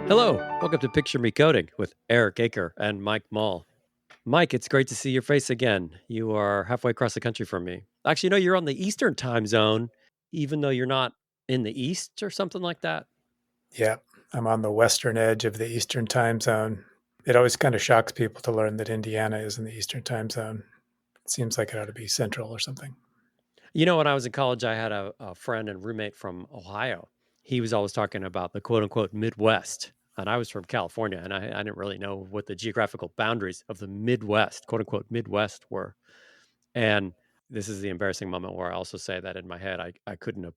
Hello, welcome to Picture Me Coding with Erik Aker and Mike Mall. Mike, it's great to see your face again. You are halfway across the country from me. Actually, no, you're on the Eastern time zone, even though you're not in the East or something like that. Yeah, I'm on the western edge of the Eastern time zone. It always kind of shocks people to learn that Indiana is in the Eastern time zone. It seems like it ought to be central or something. You know, when I was in college, I had a friend and roommate from Ohio. He was always talking about the quote unquote Midwest. And I was from California, and I didn't really know what the geographical boundaries of the Midwest, quote unquote Midwest, were. And this is the embarrassing moment where I also say that in my head, I couldn't have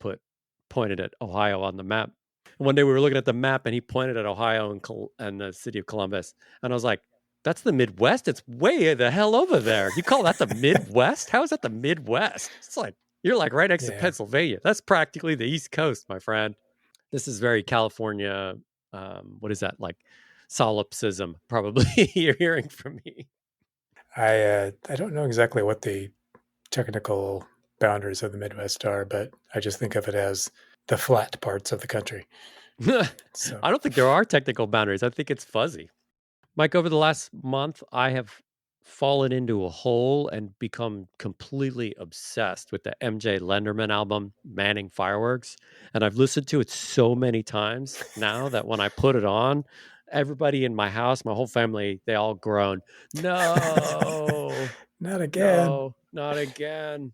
pointed at Ohio on the map. One day we were looking at the map and he pointed at Ohio and the city of Columbus. And I was like, that's the Midwest. It's way the hell over there. You call that the Midwest? How is that the Midwest? It's like, you're like right next to Yeah. Pennsylvania. That's practically the East Coast, my friend. This is very California. What is that? Like solipsism, probably you're hearing from me. I don't know exactly what the technical boundaries of the Midwest are, but I just think of it as the flat parts of the country. So I don't think there are technical boundaries. I think it's fuzzy. Mike, over the last month, I have fallen into a hole and become completely obsessed with the MJ Lenderman album, Manning Fireworks. And I've listened to it so many times now that when I put it on, everybody in my house, my whole family, they all groan, no, not again. no, not again.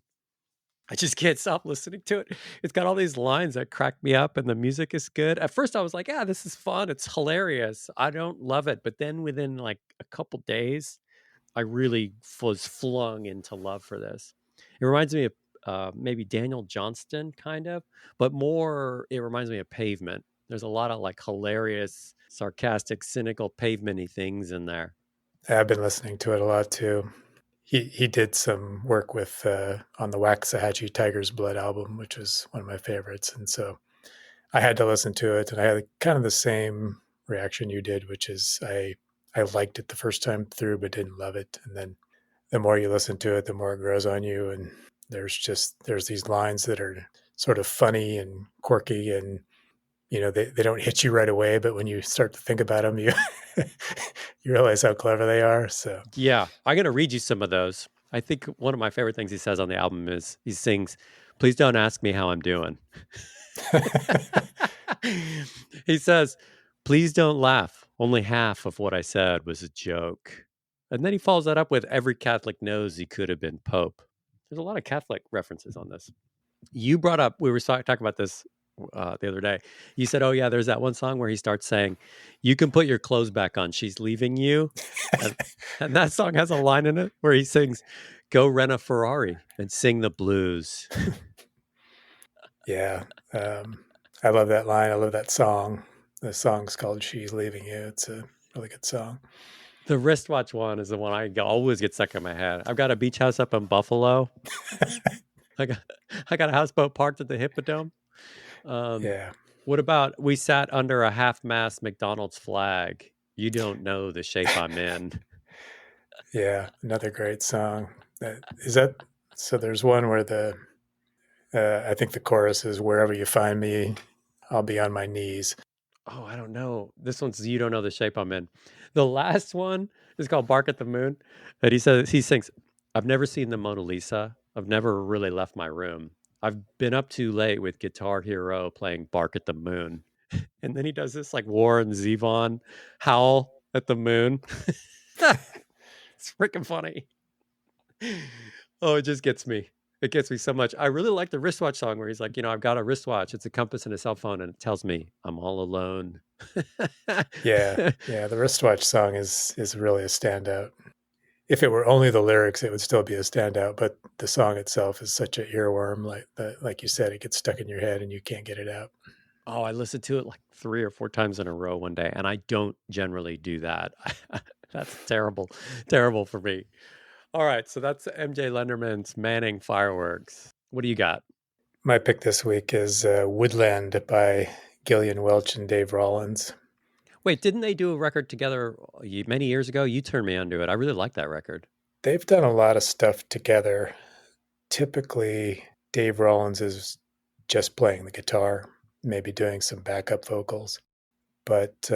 I just can't stop listening to it. It's got all these lines that crack me up and the music is good. At first I was like, yeah, this is fun. It's hilarious. I don't love it. But then within like a couple days, I really was flung into love for this. It reminds me of maybe Daniel Johnston, kind of, but more, it reminds me of Pavement. There's a lot of like hilarious, sarcastic, cynical, pavement-y things in there. I've been listening to it a lot too. He did some work with on the Waxahachie Tiger's Blood album, which was one of my favorites, and so I had to listen to it, and I had kind of the same reaction you did, which is I liked it the first time through, but didn't love it. And then the more you listen to it, the more it grows on you. And there's these lines that are sort of funny and quirky, and they don't hit you right away, but when you start to think about them, you you realize how clever they are. So Yeah, I'm gonna read you some of those. I think one of my favorite things he says on the album is he sings, "Please don't ask me how I'm doing." He says, "Please don't laugh. Only half of what I said was a joke." And then he follows that up with, "Every Catholic knows he could have been Pope." There's a lot of Catholic references on this. You brought up, we were talking about this the other day. You said, oh, yeah, there's that one song where he starts saying, you can put your clothes back on. She's leaving you. And, and that song has a line in it where he sings, go rent a Ferrari and sing the blues. yeah, I love that line. I love that song. The song's called "She's Leaving You." It's a really good song. The wristwatch one is the one always get stuck in my head. I've got a beach house up in Buffalo. I got, I got a houseboat parked at the Hippodrome. Um, Yeah. what about we sat under a half-mast McDonald's flag? You don't know the shape I'm in. Yeah, another great song. Is that so? There's one where I think the chorus is "Wherever you find me, I'll be on my knees." Oh, I don't know. This one's you don't know the shape I'm in. The last one is called Bark at the Moon. And he sings, I've never seen the Mona Lisa. I've never really left my room. I've been up too late with Guitar Hero playing Bark at the Moon. And then he does this like Warren Zevon howl at the moon. It's freaking funny. Oh, it just gets me. It gets me so much. I really like the wristwatch song where he's like, I've got a wristwatch. It's a compass and a cell phone, and it tells me I'm all alone. Yeah, yeah. The wristwatch song is really a standout. If it were only the lyrics, it would still be a standout. But the song itself is such an earworm. Like you said, it gets stuck in your head and you can't get it out. Oh, I listened to it like 3 or 4 times in a row one day, and I don't generally do that. That's terrible, terrible for me. All right, so that's MJ Lenderman's Manning Fireworks. What do you got? My pick this week is "Woodland" by Gillian Welch and Dave Rollins. Wait, didn't they do a record together many years ago? You turned me onto it. I really like that record. They've done a lot of stuff together. Typically, Dave Rollins is just playing the guitar, maybe doing some backup vocals. but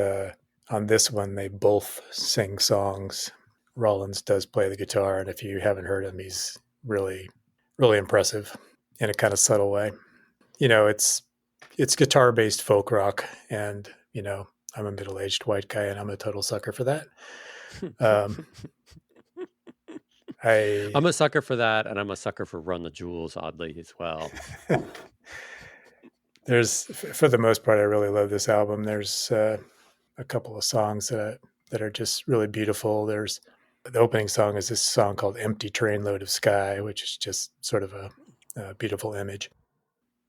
on this one, they both sing songs. Rollins does play the guitar, and if you haven't heard him, he's really, really impressive in a kind of subtle way. It's guitar based folk rock, and I'm a middle aged white guy, and I'm a total sucker for that. Um, I I'm a sucker for that, and I'm a sucker for Run the Jewels, oddly, as well. for the most part, I really love this album. There's a couple of songs that are just really beautiful. There's the opening song is this song called "Empty Trainload of Sky," which is just sort of a beautiful image.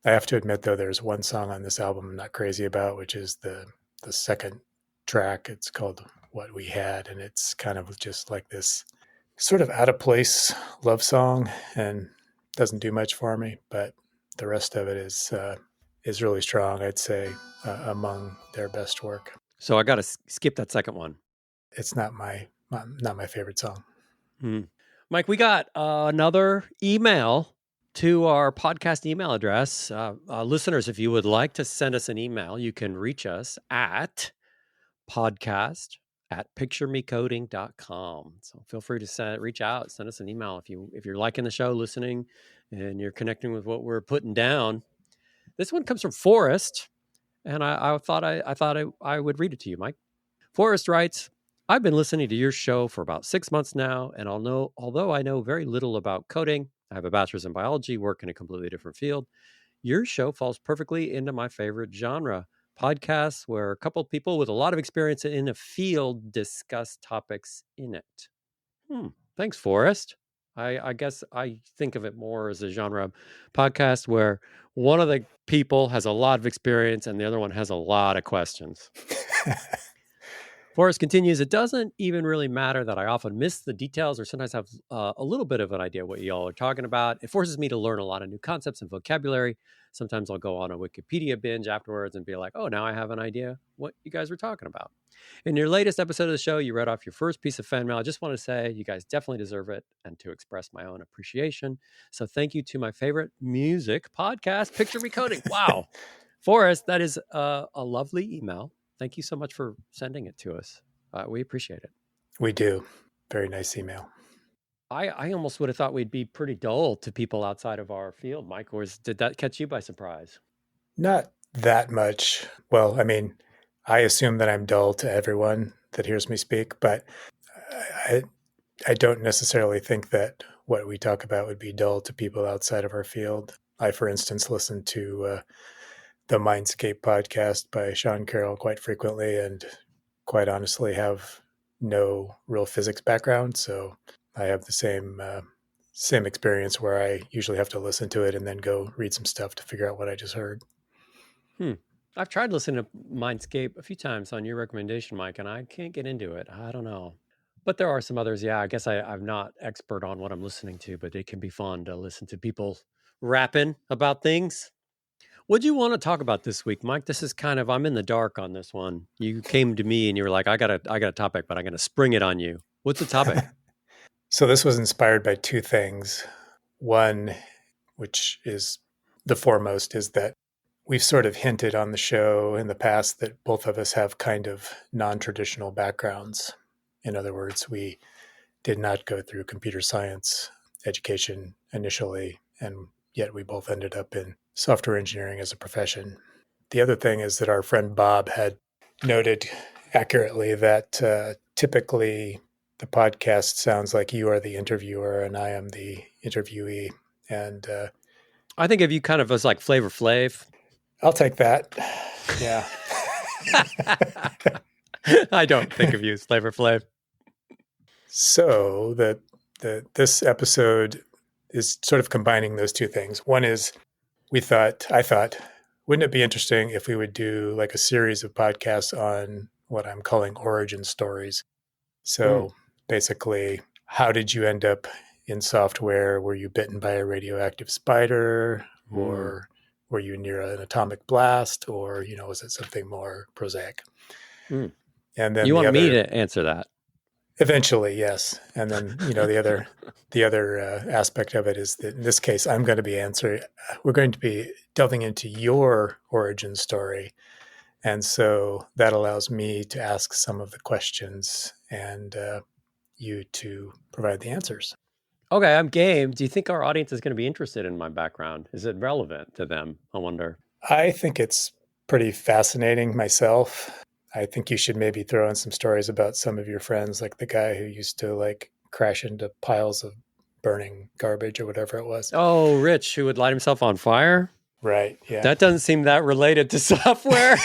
I have to admit, though, there's one song on this album I'm not crazy about, which is the second track. It's called "What We Had," and it's kind of just like this sort of out of place love song, and doesn't do much for me. But the rest of it is really strong. I'd say among their best work. So I got to skip that second one. It's not my favorite song. Mike, we got another email to our podcast email address. Listeners, if you would like to send us an email, you can reach us at podcast@picturemecoding.com. So feel free to reach out, send us an email if you're liking the show, listening, and you're connecting with what we're putting down. This one comes from Forrest, and I thought I would read it to you, Mike. Forrest writes, I've been listening to your show for about 6 months now, and although I know very little about coding, I have a bachelor's in biology, work in a completely different field. Your show falls perfectly into my favorite genre, podcasts where a couple people with a lot of experience in a field discuss topics in it. Thanks, Forrest. I guess I think of it more as a genre podcast where one of the people has a lot of experience and the other one has a lot of questions. Forrest continues, it doesn't even really matter that I often miss the details or sometimes have a little bit of an idea what y'all are talking about. It forces me to learn a lot of new concepts and vocabulary. Sometimes I'll go on a Wikipedia binge afterwards and be like, oh, now I have an idea what you guys were talking about. In your latest episode of the show, you read off your first piece of fan mail. I just want to say you guys definitely deserve it and to express my own appreciation. So thank you to my favorite music podcast, Picture Me Coding. Wow. Forrest, that is a lovely email. Thank you so much for sending it to us. We appreciate it. We do. Very nice email. I almost would have thought we'd be pretty dull to people outside of our field, Mike. Or did that catch you by surprise? Not that much. Well, I mean, I assume that I'm dull to everyone that hears me speak, but I, I don't necessarily think that what we talk about would be dull to people outside of our field. I, for instance, listen to the Mindscape podcast by Sean Carroll quite frequently, and quite honestly have no real physics background, so I have the same experience where I usually have to listen to it and then go read some stuff to figure out what I just heard. I've tried listening to Mindscape a few times on your recommendation, Mike, and I can't get into it. I don't know. But there are some others. Yeah, I guess I'm not expert on what I'm listening to, but it can be fun to listen to people rapping about things. What do you want to talk about this week, Mike? This is kind of, I'm in the dark on this one. You came to me and you were like, I got a topic, but I'm going to spring it on you. What's the topic? So this was inspired by two things. One, which is the foremost, is that we've sort of hinted on the show in the past that both of us have kind of non-traditional backgrounds. In other words, we did not go through computer science education initially, and yet we both ended up in software engineering as a profession. The other thing is that our friend Bob had noted accurately that typically the podcast sounds like you are the interviewer and I am the interviewee. And I think of you kind of as like Flavor Flav. I'll take that. Yeah. I don't think of you as Flavor Flav. So this episode is sort of combining those two things. One is I thought, wouldn't it be interesting if we would do like a series of podcasts on what I'm calling origin stories? So basically, how did you end up in software? Were you bitten by a radioactive spider, or were you near an atomic blast, or was it something more prosaic? And then you want me to answer that? Eventually, yes. And then the other aspect of it is that in this case, we're going to be delving into your origin story, And so that allows me to ask some of the questions and you to provide the answers. Okay, I'm game. Do you think our audience is going to be interested in my background? Is it relevant to them? I wonder. I think it's pretty fascinating myself. I think you should maybe throw in some stories about some of your friends, like the guy who used to like crash into piles of burning garbage or whatever it was. Oh, Rich, who would light himself on fire? Right. Yeah. That doesn't seem that related to software.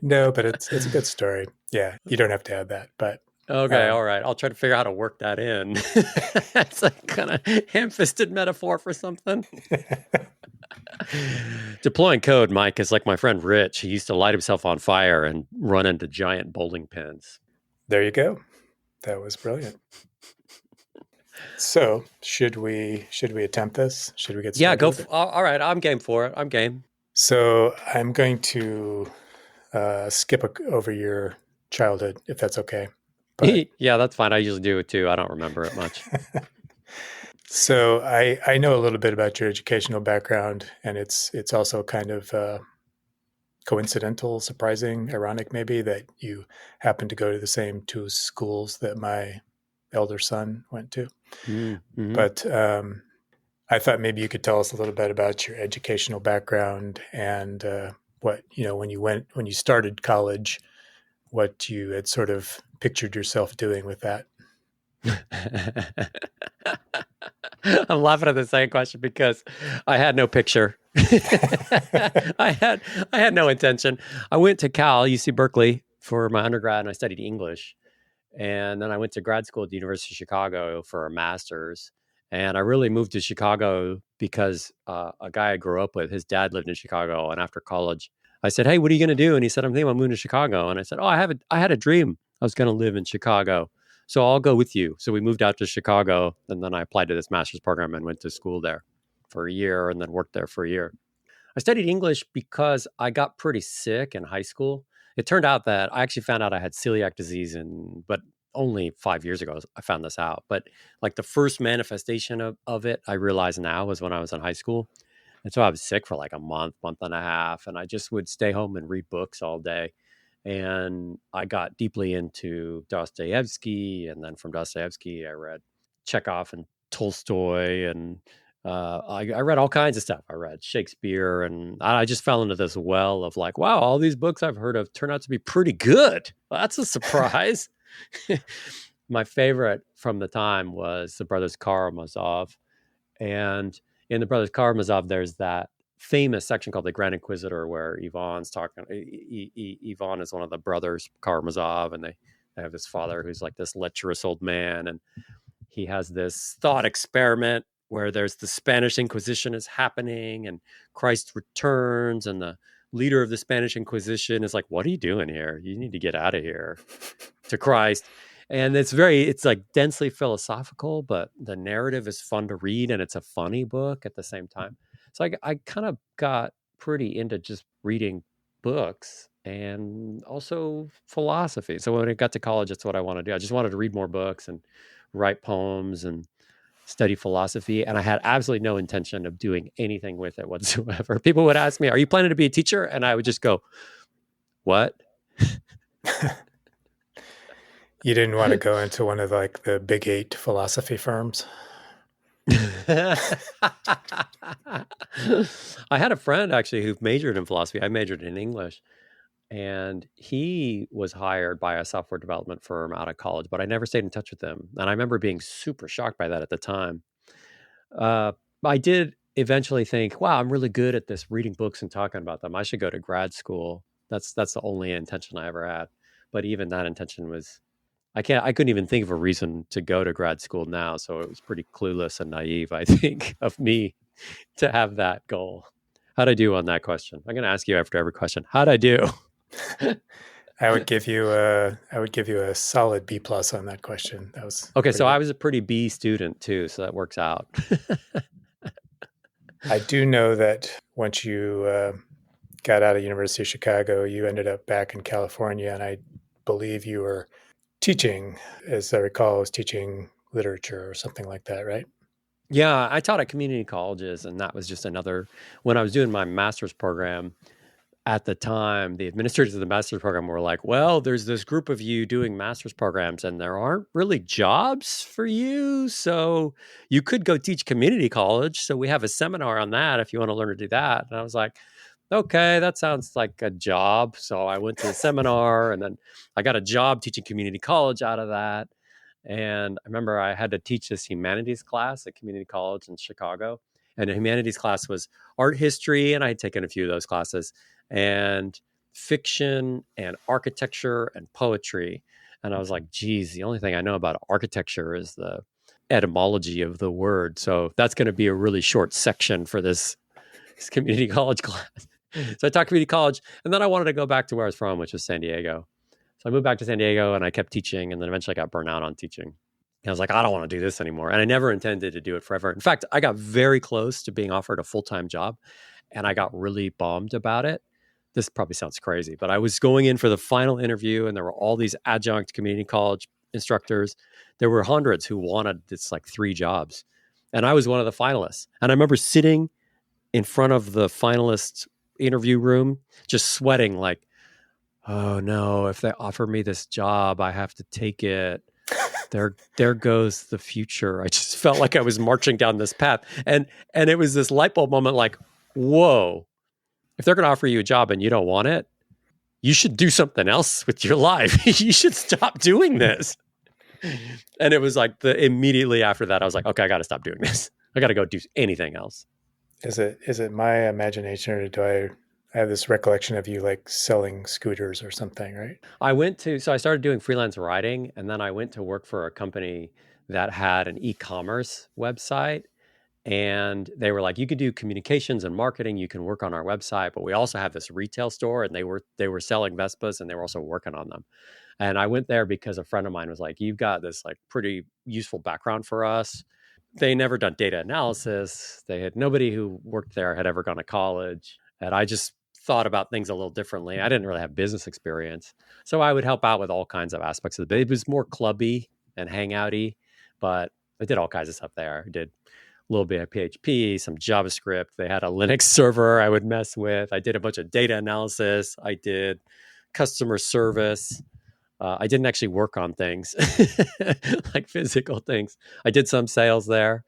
No, but it's a good story. Yeah, you don't have to add that, but Okay, um, all right. I'll try to figure out how to work that in. It's like kind of ham-fisted metaphor for something. Deploying code, Mike, is like my friend Rich. He used to light himself on fire and run into giant bowling pins. there you go. That was brilliant. So should we attempt this? Should we get Yeah, started go. with it? All right, I'm game for it. I'm game. So I'm going to skip over your childhood, if that's okay. But Yeah, that's fine. I usually do it too. I don't remember it much. so I know a little bit about your educational background, and it's also kind of coincidental, surprising, ironic, maybe that you happen to go to the same two schools that my elder son went to. Mm-hmm. But I thought maybe you could tell us a little bit about your educational background and what when you started college, what you had sort of pictured yourself doing with that. I'm laughing at the second question because I had no picture. I had I had no intention. I went to Cal, UC Berkeley for my undergrad and I studied English. And then I went to grad school at the University of Chicago for a master's. And I really moved to Chicago because a guy I grew up with, his dad lived in Chicago. And after college, I said, "Hey, what are you going to do?" And he said, "I'm thinking about moving to Chicago." And I said, "Oh, I had a dream. I was going to live in Chicago. So I'll go with you." So we moved out to Chicago. And then I applied to this master's program and went to school there for a year and then worked there for a year. I studied English because I got pretty sick in high school. It turned out that I actually found out I had celiac disease, but only 5 years ago I found this out. But like the first manifestation of it, I realize now was when I was in high school. And so I was sick for like a month and a half, and I just would stay home and read books all day. And I got deeply into Dostoevsky, and then from Dostoevsky, I read Chekhov and Tolstoy, and I read all kinds of stuff. I read Shakespeare, and I just fell into this well of like, wow, all these books I've heard of turn out to be pretty good. Well, that's a surprise. My favorite from the time was the Brothers Karamazov, and in the Brothers Karamazov, there's that famous section called the Grand Inquisitor, where Ivan's talking. Ivan is one of the brothers Karamazov, and they have this father who's like this lecherous old man, and he has this thought experiment where there's the Spanish Inquisition is happening, and Christ returns, and the leader of the Spanish Inquisition is like, "What are you doing here? You need to get out of here," to Christ. And it's like densely philosophical, but the narrative is fun to read and it's a funny book at the same time. So I kind of got pretty into just reading books and also philosophy. So when I got to college, that's what I wanted to do. I just wanted to read more books and write poems and study philosophy. And I had absolutely no intention of doing anything with it whatsoever. People would ask me, "Are you planning to be a teacher?" And I would just go, "What?" You didn't want to go into one of like the big eight philosophy firms. I had a friend actually who majored in philosophy. I majored in English, and he was hired by a software development firm out of college, but I never stayed in touch with him. And I remember being super shocked by that at the time. Uh, I did eventually think, wow, I'm really good at this reading books and talking about them. I should go to grad school. That's the only intention I ever had. But even that intention was I couldn't even think of a reason to go to grad school now. So it was pretty clueless and naive, I think, of me to have that goal. How'd I do on that question? I'm going to ask you after every question. How'd I do? I would give you a solid B plus on that question. That was Okay, pretty so I good. was a pretty B student too, so that works out. I do know that once you got out of University of Chicago, you ended up back in California, and I believe you were teaching, as I recall, was teaching literature or something like that, right? Yeah, I taught at community colleges, and that was just another. When I was doing my master's program, at the time, the administrators of the master's program were like, well, there's this group of you doing master's programs, and there aren't really jobs for you. So you could go teach community college. So we have a seminar on that if you want to learn to do that. And I was like, okay, that sounds like a job. So I went to the seminar, and then I got a job teaching community college out of that. And I remember I had to teach this humanities class at community college in Chicago. And the humanities class was art history, and I had taken a few of those classes, and fiction and architecture and poetry. And I was like, geez, the only thing I know about architecture is the etymology of the word. So that's going to be a really short section for this community college class. So I taught community college, and then I wanted to go back to where I was from, which was San Diego. So I moved back to San Diego, and I kept teaching, and then eventually I got burnt out on teaching. And I was like, I don't want to do this anymore. And I never intended to do it forever. In fact, I got very close to being offered a full-time job, and I got really bummed about it. This probably sounds crazy, but I was going in for the final interview, and there were all these adjunct community college instructors. There were hundreds who wanted this like 3 jobs, and I was one of the finalists. And I remember sitting in front of the finalist interview room, just sweating like, oh no, if they offer me this job, I have to take it. There goes the future. I just felt like I was marching down this path. And it was this light bulb moment like, whoa, if they're going to offer you a job and you don't want it, you should do something else with your life. You should stop doing this. And it was like immediately after that, I was like, okay, I got to stop doing this. I got to go do anything else. Is it my imagination, or do I have this recollection of you like selling scooters or something, right? So I started doing freelance writing, and then I went to work for a company that had an e-commerce website. And they were like, you could do communications and marketing, you can work on our website, but we also have this retail store, and they were selling Vespas, and they were also working on them. And I went there because a friend of mine was like, you've got this like pretty useful background for us. They never done data analysis. They had nobody who worked there had ever gone to college. And I just thought about things a little differently. I didn't really have business experience. So I would help out with all kinds of aspects of it. It was more clubby and hangouty, but I did all kinds of stuff there. I did a little bit of PHP, some JavaScript. They had a Linux server I would mess with. I did a bunch of data analysis. I did customer service. I didn't actually work on things like physical things. I did some sales there.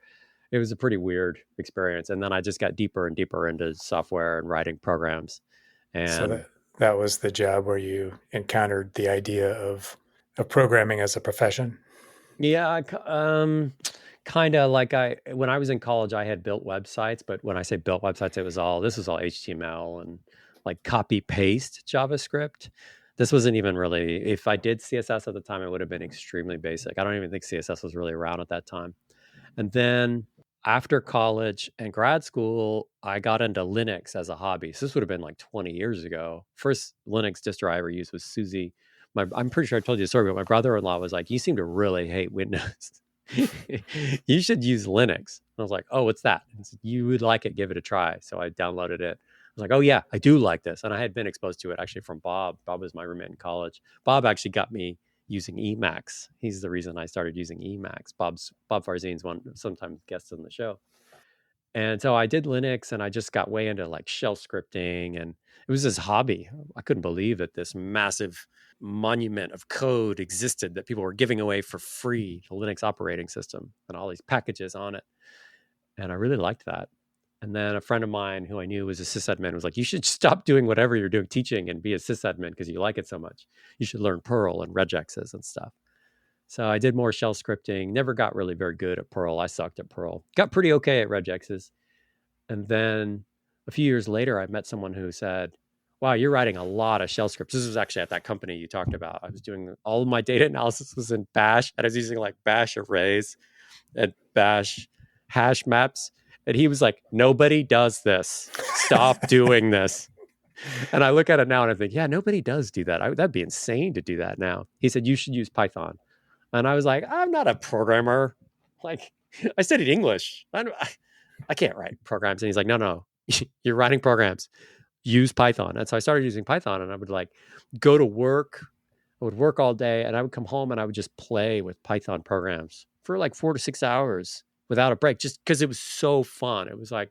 It was a pretty weird experience. And then I just got deeper and deeper into software and writing programs. So And that was the job where you encountered the idea of programming as a profession. yeah, kind of like when I was in college, I had built websites. But when I say built websites, this was all HTML and like copy paste JavaScript. This wasn't even really, if I did CSS at the time, it would have been extremely basic. I don't even think CSS was really around at that time. And then after college and grad school, I got into Linux as a hobby. So this would have been like 20 years ago. First Linux distro I ever used was SUSE. I'm pretty sure I told you the story, but my brother-in-law was like, you seem to really hate Windows. You should use Linux. I was like, oh, what's that? He said, you would like it, give it a try. So I downloaded it. I was like, oh yeah, I do like this. And I had been exposed to it actually from Bob. Bob was my roommate in college. Bob actually got me using Emacs. He's the reason I started using Emacs. Bob Farzine's one sometimes guests on the show. And so I did Linux, and I just got way into like shell scripting, and it was this hobby. I couldn't believe that this massive monument of code existed that people were giving away for free, the Linux operating system and all these packages on it. And I really liked that. And then a friend of mine who I knew was a sysadmin was like, you should stop doing whatever you're doing teaching and be a sysadmin because you like it so much. You should learn Perl and regexes and stuff. So I did more shell scripting, never got really very good at Perl. I sucked at Perl. Got pretty okay at regexes. And then a few years later, I met someone who said, wow, you're writing a lot of shell scripts. This was actually at that company you talked about. I was doing all of my data analysis was in Bash, and I was using like Bash arrays and Bash hash maps. And he was like, nobody does this. Stop doing this. And I look at it now and I think, yeah, nobody does do that. That'd be insane to do that now. He said, you should use Python. And I was like, I'm not a programmer. Like, I studied English. I can't write programs. And he's like, no, you're writing programs. Use Python. And so I started using Python, and I would like go to work. I would work all day, and I would come home and I would just play with Python programs for like 4 to 6 hours without a break, just because it was so fun. It was like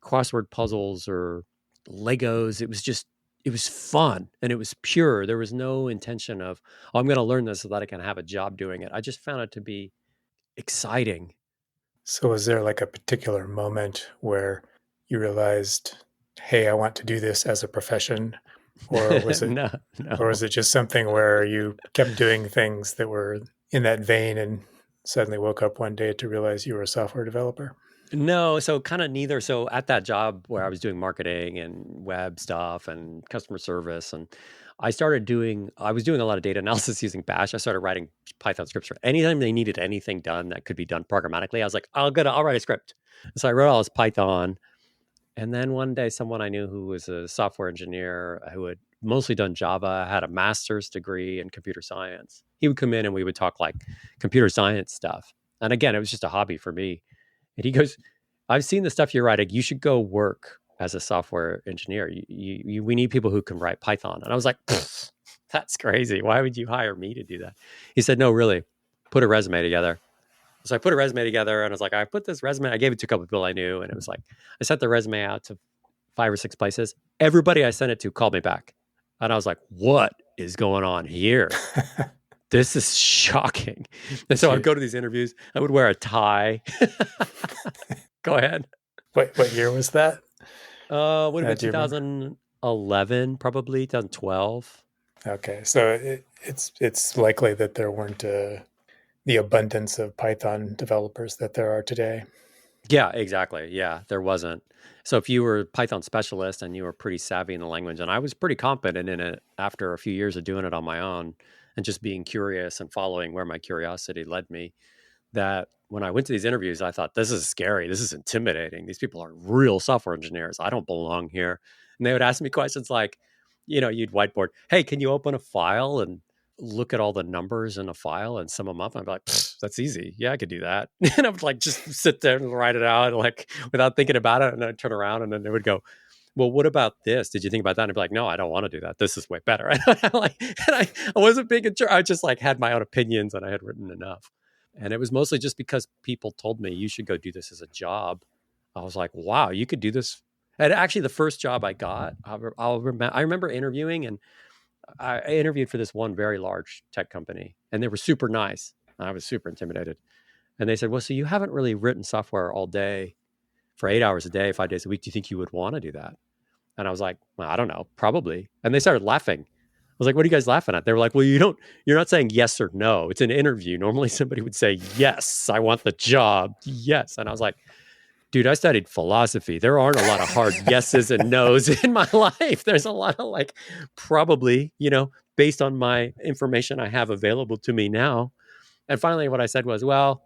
crossword puzzles or Legos. It was fun and it was pure. There was no intention of, oh, I'm going to learn this so that I can have a job doing it. I just found it to be exciting. So was there like a particular moment where you realized, hey, I want to do this as a profession? Or was it No, or was no. it just something where you kept doing things that were in that vein and suddenly woke up one day to realize you were a software developer? No, so kind of neither. So at that job where I was doing marketing and web stuff and customer service, and I was doing a lot of data analysis using Bash. I started writing Python scripts for anytime they needed anything done that could be done programmatically. I was like, I'll write a script. So I wrote all this Python. And then one day, someone I knew who was a software engineer who had mostly done Java, had a master's degree in computer science. He would come in and we would talk like computer science stuff. And again, it was just a hobby for me. And he goes, I've seen the stuff you're writing. You should go work as a software engineer. We need people who can write Python. And I was like, that's crazy. Why would you hire me to do that? He said, no, really, put a resume together. So I put a resume together and I was like, I put this resume, I gave it to a couple of people I knew. And it was like, I sent the resume out to 5 or 6 places. Everybody I sent it to called me back. And I was like, what is going on here? This is shocking. And so I'd Gee, go to these interviews. I would wear a tie. Go ahead. what year was that? Would have been Do you remember? 2011, probably 2012. Okay, so it's likely that there weren't the abundance of Python developers that there are today. Yeah, exactly. Yeah, there wasn't. So if you were a Python specialist and you were pretty savvy in the language, and I was pretty competent in it after a few years of doing it on my own and just being curious and following where my curiosity led me, that when I went to these interviews, I thought, this is scary. This is intimidating. These people are real software engineers. I don't belong here. And they would ask me questions like, you'd whiteboard, hey, can you open a file and look at all the numbers in a file and sum them up? And I'd be like, that's easy. Yeah, I could do that. And I would like just sit there and write it out like without thinking about it. And I'd turn around and then they would go, well, what about this? Did you think about that? And I'd be like, no, I don't want to do that. This is way better. I wasn't being a jerk. I just like had my own opinions and I had written enough. And it was mostly just because people told me you should go do this as a job. I was like, wow, you could do this. And actually, the first job I got, I remember interviewing, and I interviewed for this one very large tech company, and they were super nice. I was super intimidated. And they said, well, so you haven't really written software all day for 8 hours a day, 5 days a week. Do you think you would want to do that? And I was like, well, I don't know, probably. And they started laughing. I was like, what are you guys laughing at? They were like, well, you're not saying yes or no. It's an interview. Normally somebody would say, yes, I want the job. Yes. And I was like, dude, I studied philosophy. There aren't a lot of hard yeses and nos in my life. There's a lot of like, probably, based on my information I have available to me now. And finally, what I said was, well,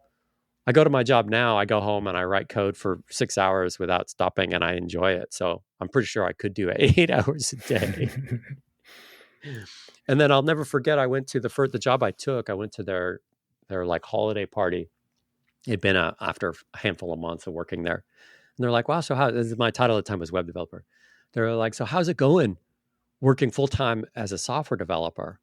I go to my job now. I go home and I write code for 6 hours without stopping, and I enjoy it. So I'm pretty sure I could do 8 hours a day. And then I'll never forget. I went to the job I took. I went to their like holiday party. It'd been after a handful of months of working there, and they're like, "Wow, so how?" This is my title at the time was web developer. They're like, "So how's it going working full time as a software developer?"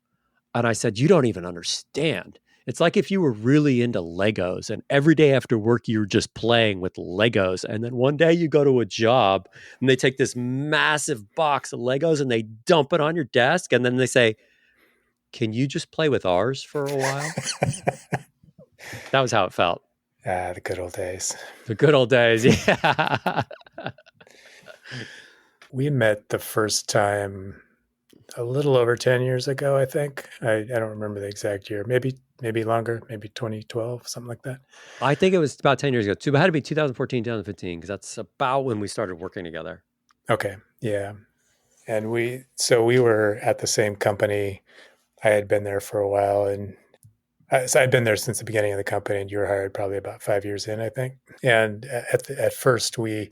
And I said, you don't even understand. It's like if you were really into Legos and every day after work, you're just playing with Legos. And then one day you go to a job and they take this massive box of Legos and they dump it on your desk. And then they say, can you just play with ours for a while? That was how it felt. The good old days. The good old days. Yeah. We met the first time a little over 10 years ago, I think. I don't remember the exact year. Maybe longer, maybe 2012, something like that. I think it was about 10 years ago. It had to be 2014, 2015, because that's about when we started working together. Okay. Yeah. And we were at the same company. I had been there for a while, and so I'd been there since the beginning of the company, and you were hired probably about 5 years in, I think. And at first we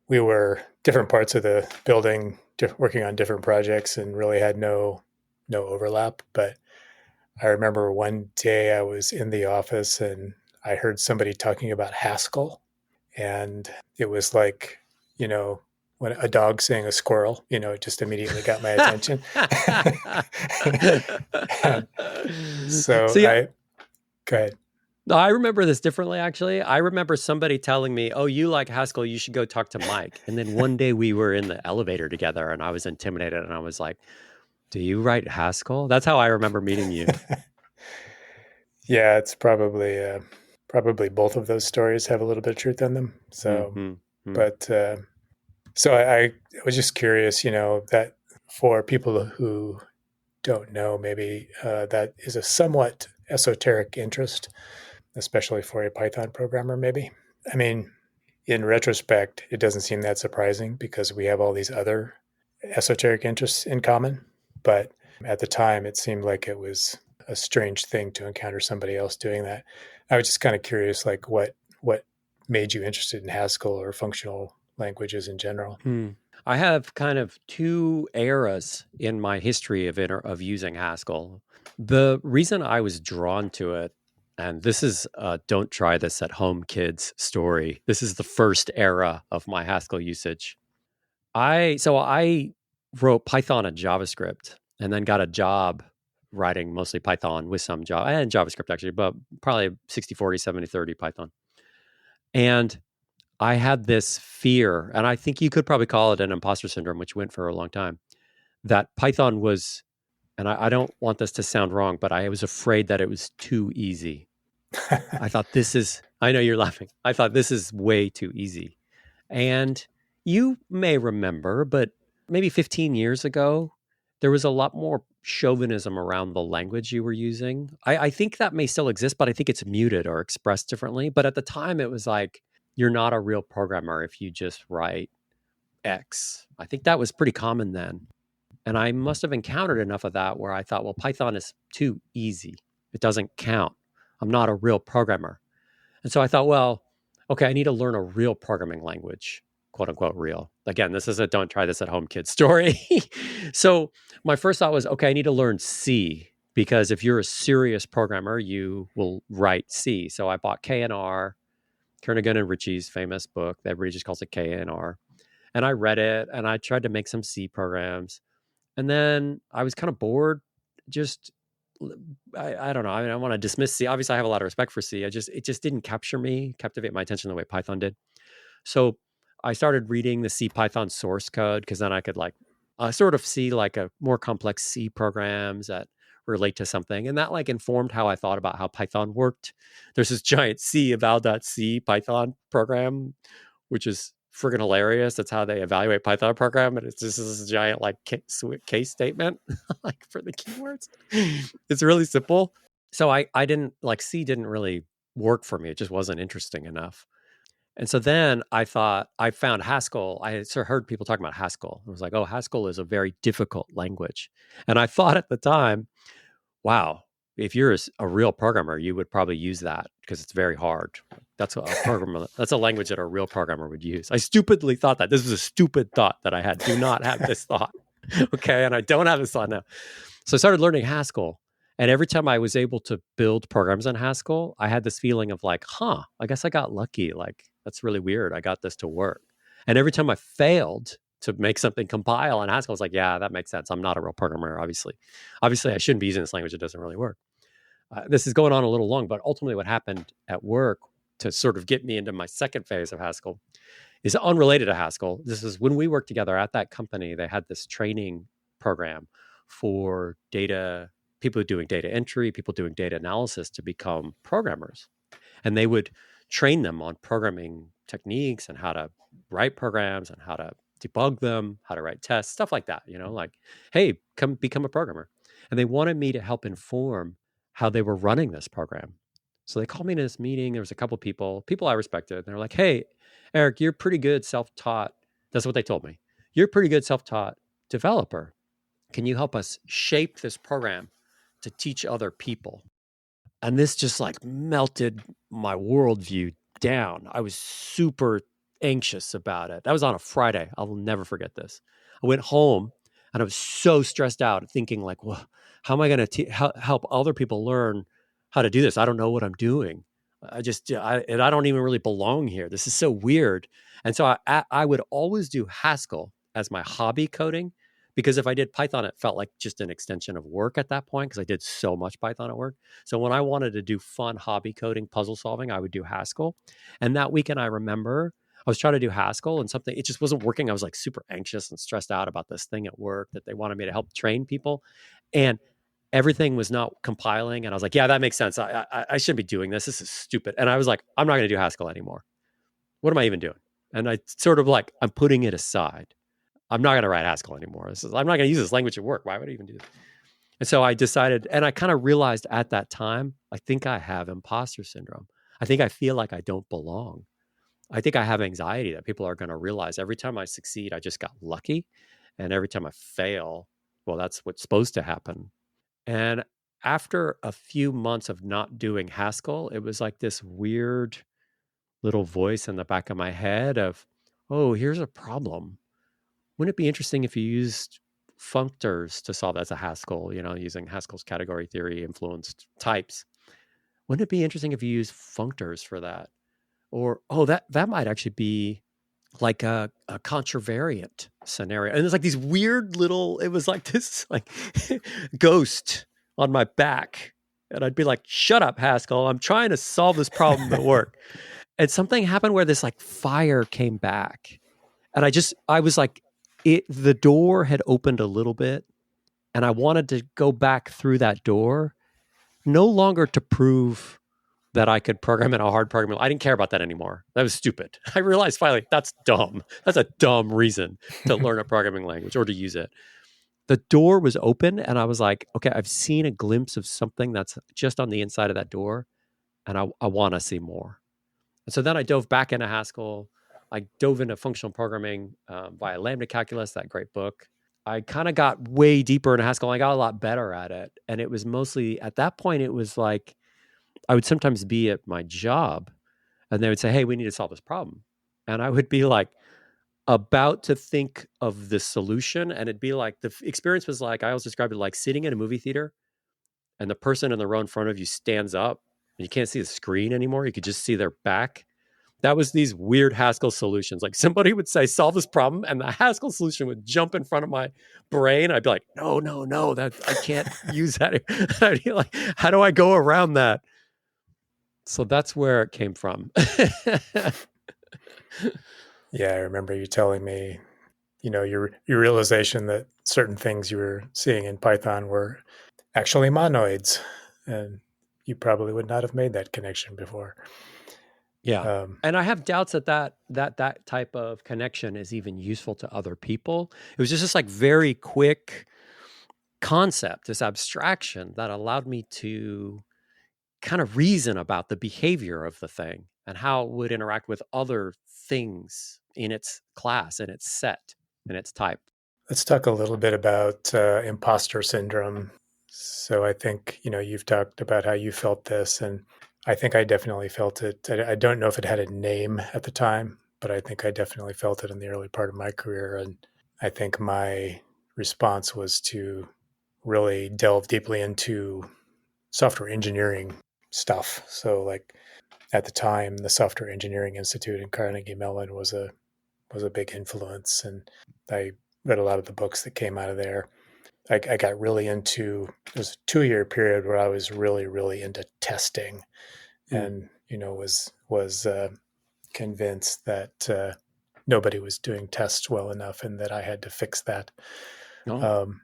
were different parts of the building, working on different projects, and really had no overlap. But I remember one day I was in the office and I heard somebody talking about Haskell, and it was like, when a dog seeing a squirrel, it just immediately got my attention. And so See, go ahead. No, I remember this differently, actually. I remember somebody telling me, "Oh, you like Haskell, you should go talk to Mike." And then one day we were in the elevator together and I was intimidated and I was like, "Do you write Haskell?" That's how I remember meeting you. Yeah, it's probably both of those stories have a little bit of truth in them. So, Hmm. but so I was just curious, that for people who don't know, maybe that is a somewhat esoteric interest, especially for a Python programmer. Maybe. I mean, in retrospect, it doesn't seem that surprising because we have all these other esoteric interests in common. But at the time, it seemed like it was a strange thing to encounter somebody else doing that. I was just kind of curious, like what made you interested in Haskell or functional languages in general? Hmm. I have kind of two eras in my history of using Haskell. The reason I was drawn to it, and this is don't try this at home, kids story. This is the first era of my Haskell usage. I wrote Python and JavaScript, and then got a job writing mostly Python with some Java and JavaScript actually, but probably 60/40, 70/30 Python. And I had this fear, and I think you could probably call it an imposter syndrome, which went for a long time, that Python was, and I don't want this to sound wrong, but I was afraid that it was too easy. I know you're laughing. I thought this is way too easy. And you may remember, but maybe 15 years ago, there was a lot more chauvinism around the language you were using. I think that may still exist, but I think it's muted or expressed differently. But at the time, it was like, you're not a real programmer if you just write X. I think that was pretty common then. And I must have encountered enough of that where I thought, well, Python is too easy. It doesn't count. I'm not a real programmer. And so I thought, well, okay, I need to learn a real programming language, quote unquote real. Again, this is a don't try this at home kid story. So my first thought was, okay, I need to learn C because if you're a serious programmer, you will write C. So I bought K&R, Kernighan and Ritchie's famous book that everybody just calls it K&R. And I read it and I tried to make some C programs. And then I was kind of bored. Just, I don't know. I mean, I want to dismiss C. Obviously, I have a lot of respect for C. It just didn't captivate my attention the way Python did. So I started reading the C Python source code because then I could like sort of see like a more complex C programs that relate to something, and that like informed how I thought about how Python worked. There's this giant C eval.c Python program, which is friggin' hilarious. That's how they evaluate Python program, and it's just this giant like case statement like for the keywords. It's really simple. So I didn't like C didn't really work for me. It just wasn't interesting enough. And so then I thought I found Haskell. I had sort of heard people talking about Haskell. I was like, oh, Haskell is a very difficult language. And I thought at the time, wow, if you're a real programmer, you would probably use that because it's very hard. That's a programmer. That's a language that a real programmer would use. I stupidly thought that. This was a stupid thought that I had. Do not have this thought. Okay. And I don't have this thought now. So I started learning Haskell. And every time I was able to build programs in Haskell, I had this feeling of like, I guess I got lucky. Like, that's really weird. I got this to work. And every time I failed to make something compile in Haskell, I was like, yeah, that makes sense. I'm not a real programmer, obviously. Obviously, I shouldn't be using this language. It doesn't really work. This is going on a little long, but ultimately, what happened at work to sort of get me into my second phase of Haskell is unrelated to Haskell. This is when we worked together at that company, they had this training program for people doing data entry, people doing data analysis to become programmers. And they would train them on programming techniques and how to write programs and how to debug them, how to write tests, stuff like that, like, hey, come become a programmer. And they wanted me to help inform how they were running this program. So they called me to this meeting. There was a couple people I respected. And they're like, hey, Erik, you're pretty good self-taught. That's what they told me. You're a pretty good self-taught developer. Can you help us shape this program to teach other people? And this just like melted my worldview down. I was super anxious about it. That was on a Friday. I'll never forget this. I went home and I was so stressed out thinking like, well, how am I going to help other people learn how to do this? I don't know what I'm doing. And I don't even really belong here. This is so weird. And so I would always do Haskell as my hobby coding because if I did Python, it felt like just an extension of work at that point because I did so much Python at work. So when I wanted to do fun hobby coding, puzzle solving, I would do Haskell. And that weekend, I remember I was trying to do Haskell and something, it just wasn't working. I was like super anxious and stressed out about this thing at work that they wanted me to help train people. And everything was not compiling. And I was like, yeah, that makes sense. I shouldn't be doing this. This is stupid. And I was like, I'm not going to do Haskell anymore. What am I even doing? And I sort of like, I'm putting it aside. I'm not going to write Haskell anymore. I'm not going to use this language at work. Why would I even do this? And so I decided, and I kind of realized at that time, I think I have imposter syndrome. I think I feel like I don't belong. I think I have anxiety that people are going to realize every time I succeed, I just got lucky. And every time I fail, well, that's what's supposed to happen. And after a few months of not doing Haskell, it was like this weird little voice in the back of my head of, oh, here's a problem. Wouldn't it be interesting if you used functors to solve as a Haskell, using Haskell's category theory influenced types? Wouldn't it be interesting if you use functors for that? Or, oh, that might actually be like a contravariant scenario. And it's like these weird little, it was like this like ghost on my back. And I'd be like, shut up, Haskell. I'm trying to solve this problem at work. And something happened where this like fire came back. And I was like, the door had opened a little bit. And I wanted to go back through that door, no longer to prove that I could program in a hard programming. I didn't care about that anymore. That was stupid. I realized finally that's dumb. That's a dumb reason to learn a programming language or to use it. The door was open and I was like, okay, I've seen a glimpse of something that's just on the inside of that door and I want to see more. And so then I dove back into Haskell. I dove into functional programming via Lambda Calculus, that great book. I kind of got way deeper into Haskell. And I got a lot better at it. And it was mostly, at that point, it was like, I would sometimes be at my job and they would say, hey, we need to solve this problem. And I would be like about to think of the solution. And it'd be like, the experience was like, I always described it like sitting in a movie theater and the person in the row in front of you stands up and you can't see the screen anymore. You could just see their back. That was these weird Haskell solutions. Like somebody would say, solve this problem, and the Haskell solution would jump in front of my brain. I'd be like, no, that I can't use that. I'd be like, how do I go around that? So that's where it came from. Yeah, I remember you telling me, your realization that certain things you were seeing in Python were actually monoids, and you probably would not have made that connection before. Yeah. And I have doubts that type of connection is even useful to other people. It was just this like very quick concept, this abstraction that allowed me to kind of reason about the behavior of the thing and how it would interact with other things in its class, in its set, in its type. Let's talk a little bit about imposter syndrome. So I think, you've talked about how you felt this, and I think I definitely felt it. I don't know if it had a name at the time, but I think I definitely felt it in the early part of my career. And I think my response was to really delve deeply into software engineering stuff. So like at the time, the Software Engineering Institute in Carnegie Mellon was a big influence, and I read a lot of the books that came out of there. I got really into, it was a 2-year period where I was really, really into testing, and was convinced that nobody was doing tests well enough, and that I had to fix that. Oh. Um,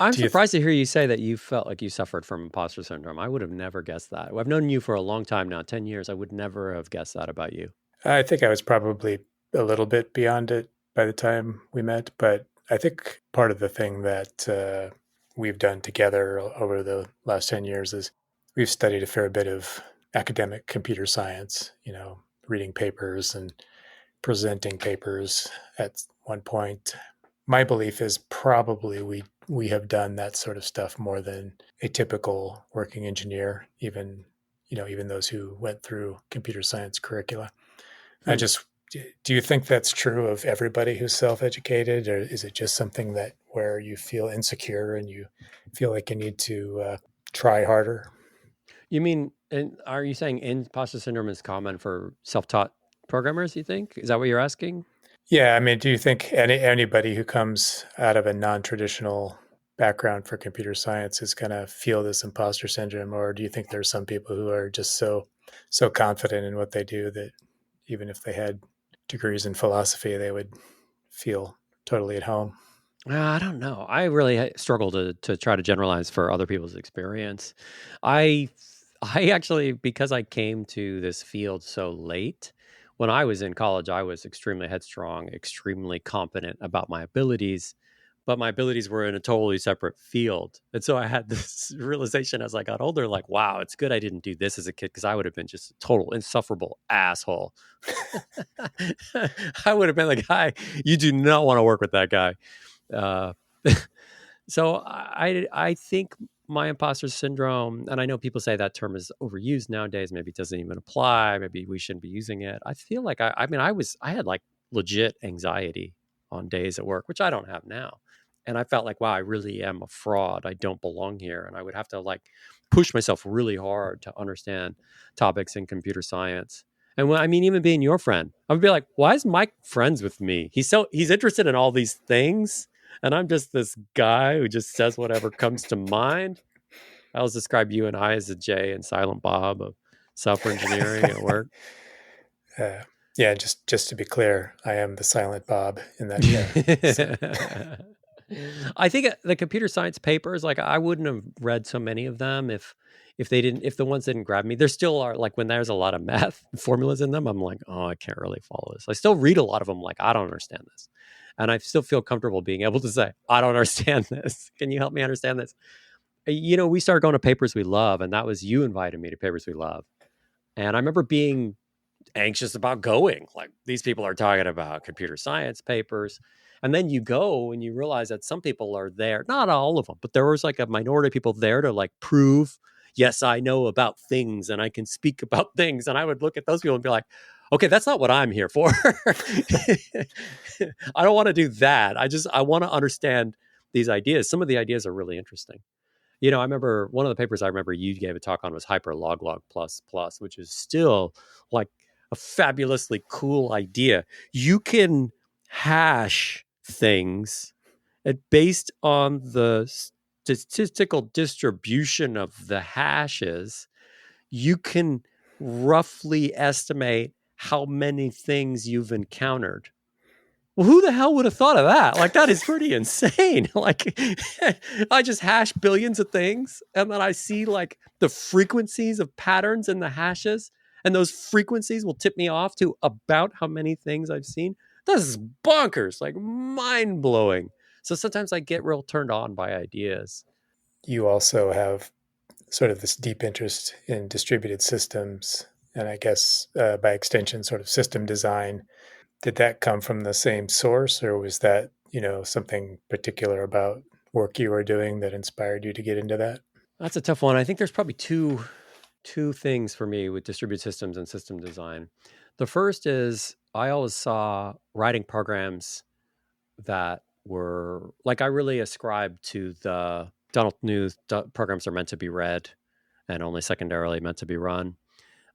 I'm surprised to hear you say that you felt like you suffered from imposter syndrome. I would have never guessed that. I've known you for a long time now, 10 years. I would never have guessed that about you. I think I was probably a little bit beyond it by the time we met, but I think part of the thing that we've done together over the last 10 years is we've studied a fair bit of academic computer science, reading papers and presenting papers at one point. My belief is probably we have done that sort of stuff more than a typical working engineer, even those who went through computer science curricula. Do you think that's true of everybody who's self-educated, or is it just something that where you feel insecure and you feel like you need to try harder? You mean, and are you saying imposter syndrome is common for self-taught programmers, you think? Is that what you're asking? Yeah, I mean, do you think anybody who comes out of a non-traditional background for computer science is going to feel this imposter syndrome, or do you think there's some people who are just so confident in what they do that even if they had degrees in philosophy, they would feel totally at home? I don't know. I really struggle to try to generalize for other people's experience. I I actually, because I came to this field so late, when I was in college, I was extremely headstrong, extremely confident about my abilities, but my abilities were in a totally separate field. And so I had this realization as I got older, like, wow, it's good I didn't do this as a kid because I would have been just a total insufferable asshole. I would have been the guy you do not want to work with that guy. Uh, so I think my imposter syndrome, and I know people say that term is overused nowadays. Maybe it doesn't even apply. Maybe we shouldn't be using it. I feel like I mean, I had like legit anxiety on days at work, which I don't have now. And I felt like, wow, I really am a fraud. I don't belong here. And I would have to like push myself really hard to understand topics in computer science. And when, I mean, even being your friend, I would be like, why is Mike friends with me? He's interested in all these things, and I'm just this guy who just says whatever comes to mind. I always describe you and I as a Jay and Silent Bob of software engineering at work. Uh, yeah, just to be clear, I am the silent Bob in that pair. So I think the computer science papers, like I wouldn't have read so many of them if they didn't if the ones didn't grab me. There still are like when there's a lot of math formulas in them, I'm like, oh, I can't really follow this. I still read a lot of them, like I don't understand this, and I still feel comfortable being able to say, I don't understand this. Can you help me understand this? We started going to papers we love, and that was you invited me to papers we love, and I remember being anxious about going. Like these people are talking about computer science papers. And then you go and you realize that some people are there, not all of them, but there was like a minority of people there to like prove, yes, I know about things and I can speak about things. And I would look at those people and be like, okay, that's not what I'm here for. I don't want to do that. I want to understand these ideas. Some of the ideas are really interesting. I remember one of the papers I remember you gave a talk on was hyper log log plus plus, which is still like a fabulously cool idea. You can hash things based on the statistical distribution of the hashes. You can roughly estimate how many things you've encountered. Well, who the hell would have thought of that? Like, that is pretty insane. Like, I just hash billions of things, and then I see like the frequencies of patterns in the hashes, and those frequencies will tip me off to about how many things I've seen. This is bonkers, like mind blowing. So sometimes I get real turned on by ideas. you also have sort of this deep interest in distributed systems, and I guess by extension, sort of system design. Did that come from the same source, or was that something particular about work you were doing that inspired you to get into that? That's a tough one. I think there's probably two things for me with distributed systems and system design. The first is I always saw writing programs that were like I really ascribed to the Donald Knuth programs are meant to be read and only secondarily meant to be run.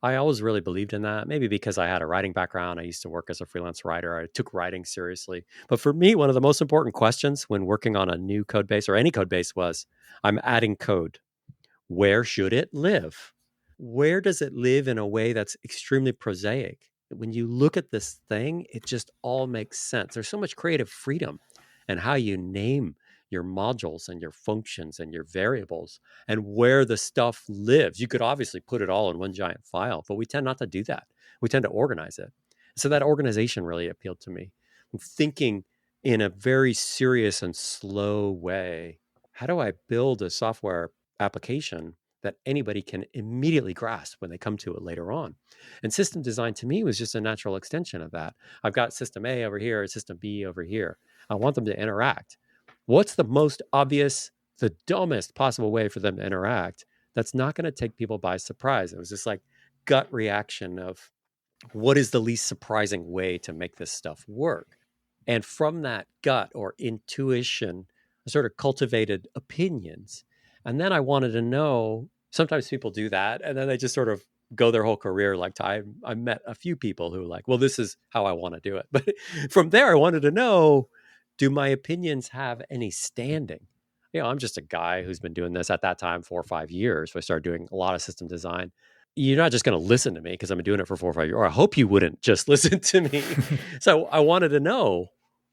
I always really believed in that, maybe because I had a writing background. I used to work as a freelance writer. I took writing seriously. But for me, one of the most important questions when working on a new code base or any code base was I'm adding code. Where should it live? Where does it live in a way that's extremely prosaic? When you look at this thing, it just all makes sense. There's so much creative freedom and how you name your modules and your functions and your variables and where the stuff lives. You could obviously put it all in one giant file, but we tend not to do that. We tend to organize it. So that organization really appealed to me. Thinking in a very serious and slow way, how do I build a software application that anybody can immediately grasp when they come to it later on? And system design to me was just a natural extension of that. I've got system A over here, system B over here. I want them to interact. What's the most obvious, the dumbest possible way for them to interact that's not going to take people by surprise? It was just like gut reaction of what is the least surprising way to make this stuff work? And from that gut or intuition, I sort of cultivated opinions. And then I wanted to know sometimes people do that and then they just sort of go their whole career. Like I met a few people who like, well, this is how I want to do it. But from there, I wanted to know, do my opinions have any standing? I'm just a guy who's been doing this at that time 4 or 5 years. So I started doing a lot of system design. You're not just going to listen to me because I've been doing it for 4 or 5 years. Or I hope you wouldn't just listen to me. So I wanted to know,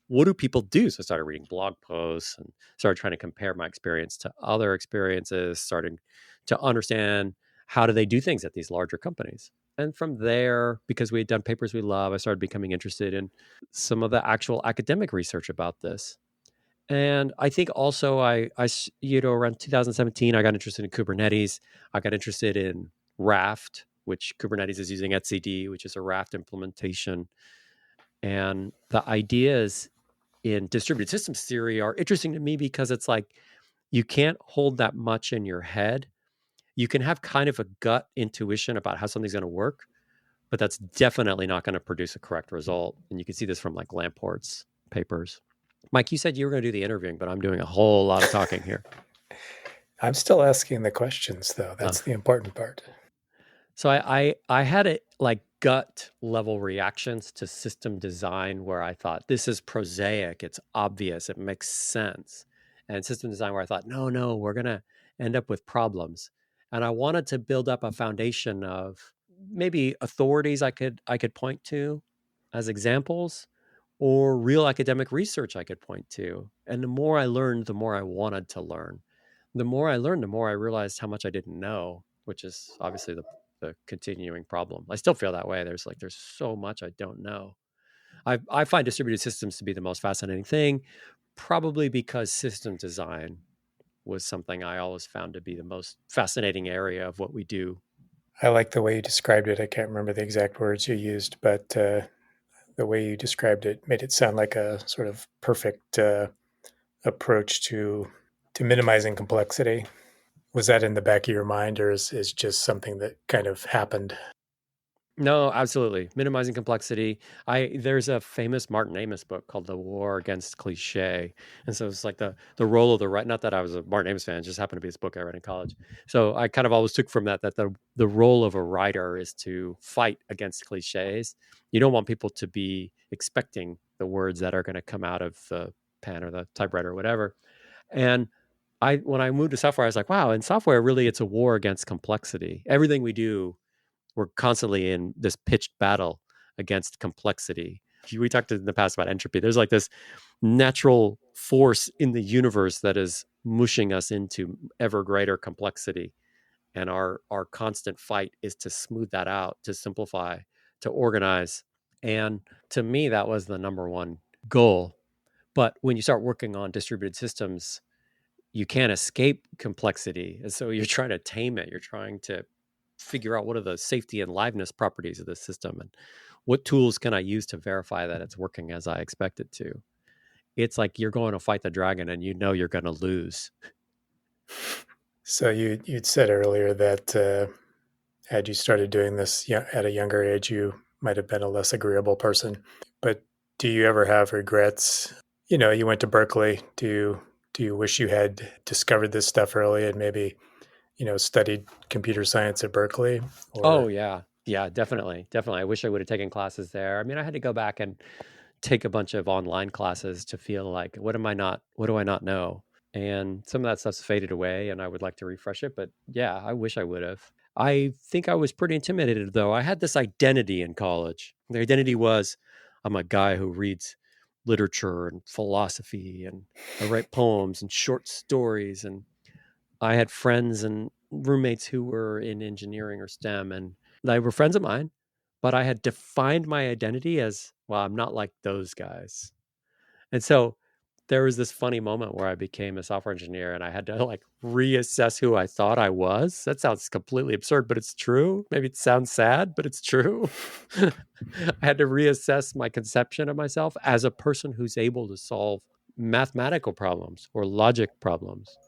what do people do? So I started reading blog posts and started trying to compare my experience to other experiences, starting to understand how do they do things at these larger companies. And from there, because we had done papers we love, I started becoming interested in some of the actual academic research about this. And I think also around 2017, I got interested in Kubernetes. I got interested in Raft, which Kubernetes is using etcd, which is a Raft implementation. And the ideas in distributed systems theory are interesting to me because it's like you can't hold that much in your head. You can have kind of a gut intuition about how something's going to work, but that's definitely not going to produce a correct result. And you can see this from like Lamport's papers. Mike, you said you were going to do the interviewing, but I'm doing a whole lot of talking here. I'm still asking the questions, though. That's the important part. So I had it like gut level reactions to system design where I thought this is prosaic, it's obvious, it makes sense. And system design where I thought, no, we're gonna end up with problems. And I wanted to build up a foundation of maybe authorities I could point to as examples, or real academic research I could point to. And the more I learned, the more I wanted to learn. The more I learned, the more I realized how much I didn't know, which is obviously the continuing problem. I still feel that way. There's so much I don't know. I find distributed systems to be the most fascinating thing, probably because system design was something I always found to be the most fascinating area of what we do. I like the way you described it. I can't remember the exact words you used, but the way you described it made it sound like a sort of perfect approach to minimizing complexity. Was that in the back of your mind, or is just something that kind of happened? No, absolutely. Minimizing complexity. There's a famous Martin Amis book called The War Against Cliche. And so it's like the role of the right, not that I was a Martin Amis fan, it just happened to be this book I read in college. So I kind of always took from that the role of a writer is to fight against cliches. You don't want people to be expecting the words that are going to come out of the pen or the typewriter or whatever. And when I moved to software, I was like, wow, in software, really it's a war against complexity. Everything we do, we're constantly in this pitched battle against complexity. We talked in the past about entropy. There's like this natural force in the universe that is mushing us into ever greater complexity. And our constant fight is to smooth that out, to simplify, to organize. And to me, that was the number one goal. But when you start working on distributed systems, you can't escape complexity. And so you're trying to tame it. You're trying to figure out what are the safety and liveness properties of the system and what tools can I use to verify that it's working as I expect it to. It's like you're going to fight the dragon and you know you're going to lose. So you'd said earlier that had you started doing this at a younger age, you might have been a less agreeable person. But do you ever have regrets? You went to Berkeley. Do you wish you had discovered this stuff early and maybe studied computer science at Berkeley? Oh Or yeah. Yeah, definitely. I wish I would have taken classes there. I mean, I had to go back and take a bunch of online classes to feel like what do I not know? And some of that stuff's faded away and I would like to refresh it, but yeah, I wish I would have. I think I was pretty intimidated though. I had this identity in college. The identity was I'm a guy who reads literature and philosophy and I write poems and short stories, and I had friends and roommates who were in engineering or STEM, and they were friends of mine, but I had defined my identity as, well, I'm not like those guys. And so there was this funny moment where I became a software engineer and I had to like reassess who I thought I was. That sounds completely absurd, but it's true. Maybe it sounds sad, but it's true. I had to reassess my conception of myself as a person who's able to solve mathematical problems or logic problems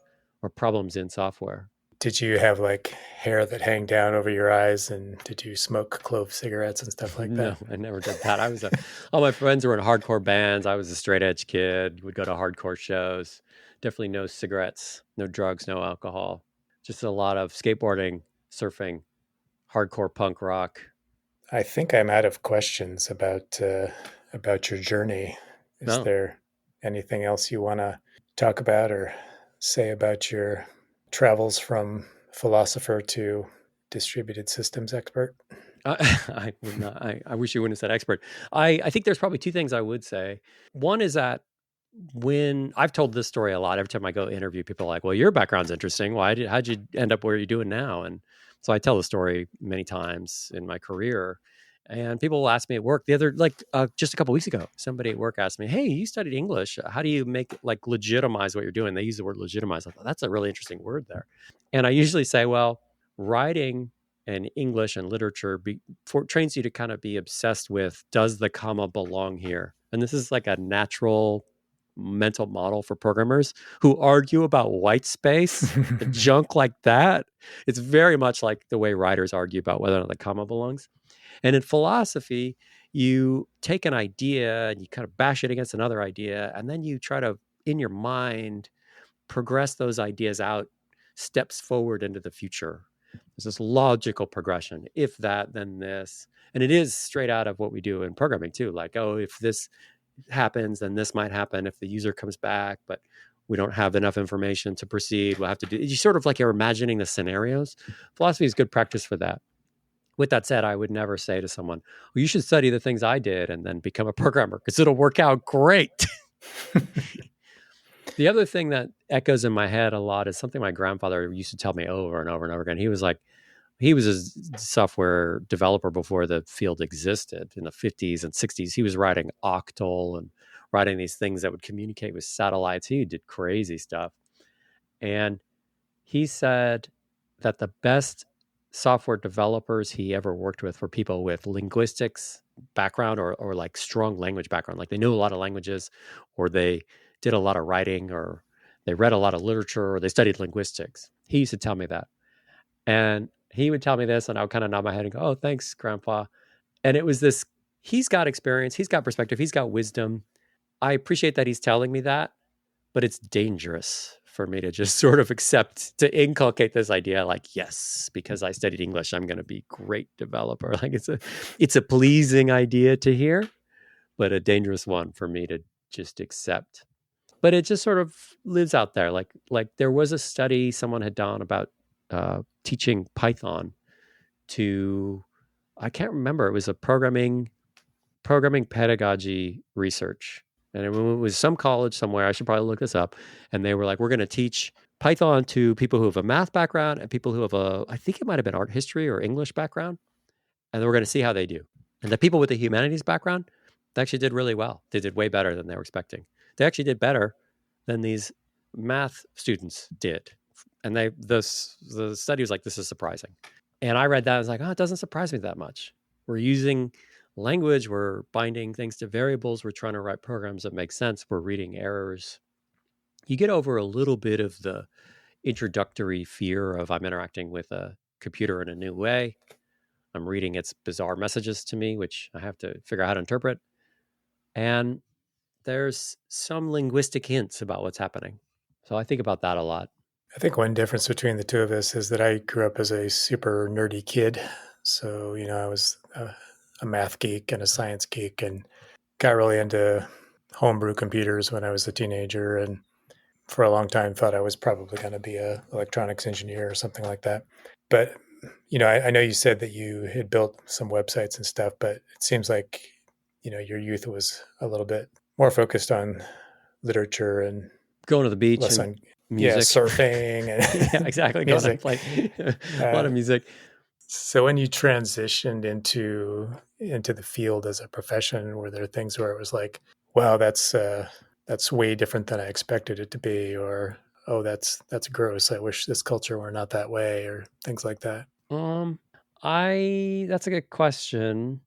or problems in software. did you have like hair that hang down over your eyes, and did you smoke clove cigarettes and stuff like No, that? I never did that. All my friends were in hardcore bands. I was a straight edge kid, would go to hardcore shows. Definitely no cigarettes, no drugs, no alcohol. Just a lot of skateboarding, surfing, hardcore punk rock. I think I'm out of questions about your journey. Is No, there anything else you want to talk about or say about your travels from philosopher to distributed systems expert? I, I would not. I wish you wouldn't have said expert. I think there's probably two things I would say. One is that when I've told this story a lot, every time I go interview people, are like, well, your background's interesting. How'd you end up where you're doing now? And so I tell the story many times in my career. And people will ask me at work just a couple weeks ago, somebody at work asked me, hey, you studied English. How do you make like legitimize what you're doing? They use the word legitimize. I thought that's a really interesting word there. And I usually say, well, writing and English and literature trains you to kind of be obsessed with, does the comma belong here? And this is like a natural mental model for programmers who argue about white space and junk like that. It's very much like the way writers argue about whether or not the comma belongs. And in philosophy, you take an idea and you kind of bash it against another idea, and then you try to, in your mind, progress those ideas out steps forward into the future. There's this logical progression. If that, then this. And it is straight out of what we do in programming too. Like, oh, if this happens, then this might happen if the user comes back, but we don't have enough information to proceed. We'll have to do, you sort of like you're imagining the scenarios. Philosophy is good practice for that. With that said, I would never say to someone, well, you should study the things I did and then become a programmer because it'll work out great. The other thing that echoes in my head a lot is something my grandfather used to tell me over and over and over again. He was a software developer before the field existed in the 50s and 60s. He was writing Octal and writing these things that would communicate with satellites. He did crazy stuff. And he said that the best software developers he ever worked with were people with linguistics background or like strong language background. Like they knew a lot of languages, or they did a lot of writing, or they read a lot of literature, or they studied linguistics. He used to tell me that. And he would tell me this, and I would kind of nod my head and go, oh, thanks, Grandpa. And it was this, he's got experience, he's got perspective, he's got wisdom. I appreciate that he's telling me that, but it's dangerous for me to just sort of accept, to inculcate this idea like, yes, because I studied English, I'm going to be great developer. Like it's a pleasing idea to hear, but a dangerous one for me to just accept. But it just sort of lives out there. Like there was a study someone had done about teaching Python to, I can't remember, it was a programming pedagogy research. And it was some college somewhere. I should probably look this up. And they were like, we're going to teach Python to people who have a math background and people who have I think it might have been art history or English background. And then we're going to see how they do. And the people with the humanities background, they actually did really well. They did way better than they were expecting. They actually did better than these math students did. And the study was like, this is surprising. And I read that, I was like, oh, it doesn't surprise me that much. We're using language, we're binding things to variables, we're trying to write programs that make sense, we're reading errors. You get over a little bit of the introductory fear of I'm interacting with a computer in a new way. I'm reading its bizarre messages to me, which I have to figure out how to interpret. And there's some linguistic hints about what's happening. So I think about that a lot. I think one difference between the two of us is that I grew up as a super nerdy kid. So, I was a math geek and a science geek and got really into homebrew computers when I was a teenager. And for a long time, thought I was probably going to be a electronics engineer or something like that. But, I know you said that you had built some websites and stuff, but it seems like, your youth was a little bit more focused on literature and Going to the beach less and on, music. surfing Yeah, and exactly. Going to music. play a lot Uh, of music. so when you transitioned into the field as a profession, were there things where it was like, wow, that's way different than I expected it to be, or oh, that's gross. I wish this culture were not that way, or things like that. Um, I that's a good question.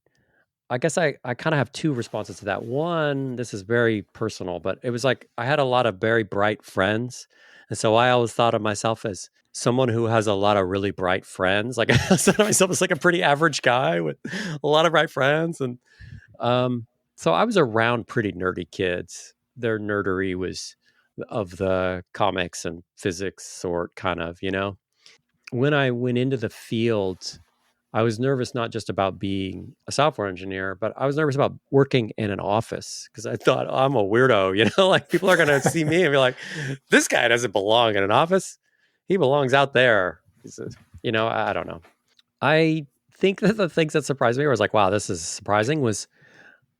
I guess I kind of have two responses to that. One, this is very personal, but it was like I had a lot of very bright friends. And so I always thought of myself as someone who has a lot of really bright friends. Like I thought of myself as like a pretty average guy with a lot of bright friends. And um, so I was around pretty nerdy kids. Their nerdery was of the comics and physics sort, kind of. When I went into the field, I was nervous not just about being a software engineer, but I was nervous about working in an office because I thought, oh, I'm a weirdo, like people are going to see me and be like, this guy doesn't belong in an office. He belongs out there. I don't know. I think that the things that surprised me, where I was like, wow, this is surprising, was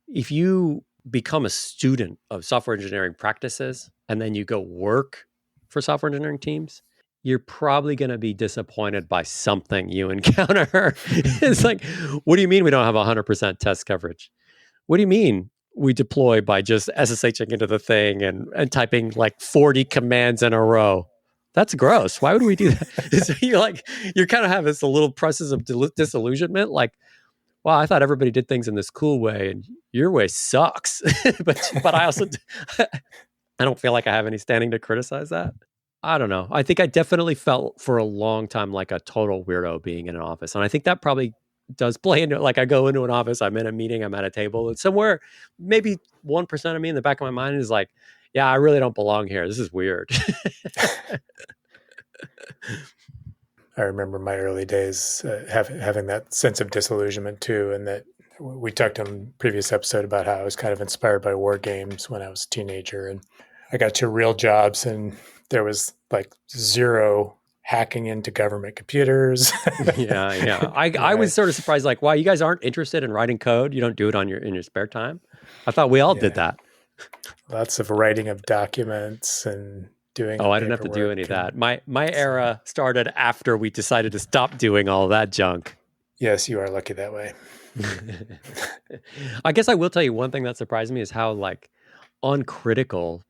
if you become a student of software engineering practices and then you go work for software engineering teams, you're probably going to be disappointed by something you encounter. It's like, what do you mean we don't have 100% test coverage? What do you mean we deploy by just SSHing into the thing and typing like 40 commands in a row? That's gross. Why would we do that? So you're kind of have this a little process of disillusionment. Like, wow, I thought everybody did things in this cool way, and your way sucks. but I also I don't feel like I have any standing to criticize that. I don't know. I think I definitely felt for a long time like a total weirdo being in an office, and I think that probably does play into it. Like I go into an office, I'm in a meeting, I'm at a table, and somewhere maybe 1% of me in the back of my mind is like, yeah, I really don't belong here. This is weird. I remember my early days having that sense of disillusionment too, and that we talked on a previous episode about how I was kind of inspired by war games when I was a teenager, and I got to real jobs, and there was like zero hacking into government computers. Yeah. I was sort of surprised, like, wow, you guys aren't interested in writing code. You don't do it in your spare time. I thought we all did that. Lots of writing of documents and doing. Oh, I didn't have to do any of that. My era started after we decided to stop doing all that junk. Yes, you are lucky that way. I guess I will tell you one thing that surprised me is how like uncritical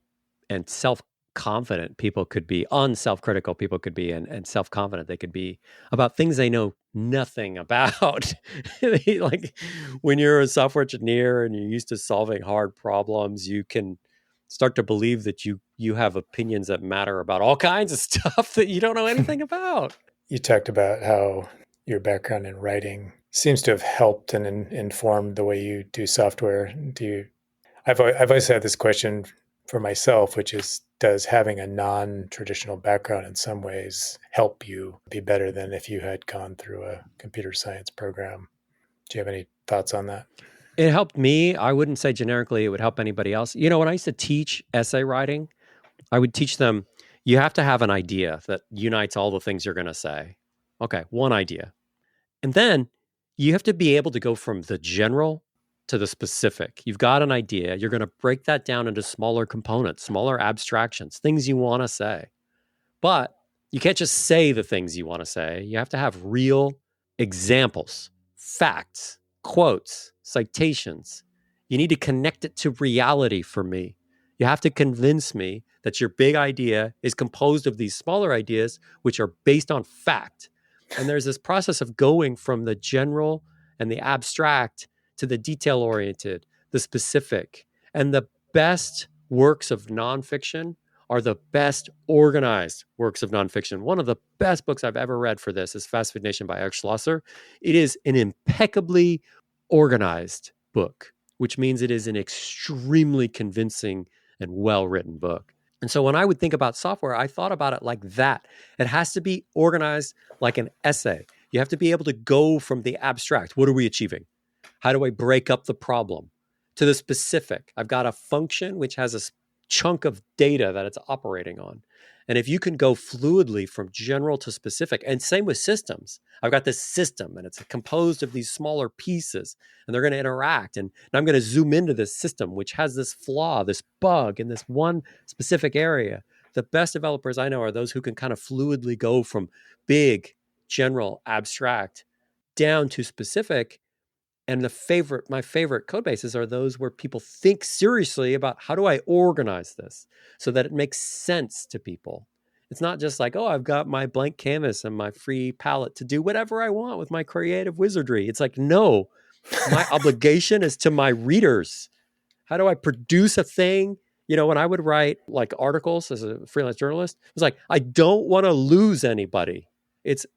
and self-confident people could be, unself-critical people could be, and self-confident they could be about things they know nothing about. Like when you're a software engineer and you're used to solving hard problems, you can start to believe that you have opinions that matter about all kinds of stuff that you don't know anything about. You talked about how your background in writing seems to have helped and informed the way you do software. I've always had this question for myself, which is, does having a non-traditional background in some ways help you be better than if you had gone through a computer science program? Do you have any thoughts on that? It helped me. I wouldn't say generically it would help anybody else. When I used to teach essay writing, I would teach them, you have to have an idea that unites all the things you're going to say. Okay, one idea. And then you have to be able to go from the general to the specific. You've got an idea. You're going to break that down into smaller components, smaller abstractions, things you want to say. But you can't just say the things you want to say. You have to have real examples, facts, quotes, citations. You need to connect it to reality for me. You have to convince me that your big idea is composed of these smaller ideas, which are based on fact. And there's this process of going from the general and the abstract to the detail-oriented, the specific. And the best works of nonfiction are the best organized works of nonfiction. One of the best books I've ever read for this is Fast Food Nation by Eric Schlosser. It is an impeccably organized book, which means it is an extremely convincing and well-written book. And so when I would think about software, I thought about it like that. It has to be organized like an essay. You have to be able to go from the abstract. What are we achieving? How do I break up the problem? To the specific. I've got a function which has a chunk of data that it's operating on. And if you can go fluidly from general to specific, and same with systems, I've got this system and it's composed of these smaller pieces and they're going to interact. And I'm going to zoom into this system, which has this flaw, this bug in this one specific area. The best developers I know are those who can kind of fluidly go from big, general, abstract down to specific. And my favorite code bases are those where people think seriously about how do I organize this so that it makes sense to people. It's not just like, oh, I've got my blank canvas and my free palette to do whatever I want with my creative wizardry. It's like, no, my obligation is to my readers. How do I produce a thing? When I would write like articles as a freelance journalist, it was like, I don't want to lose anybody. It's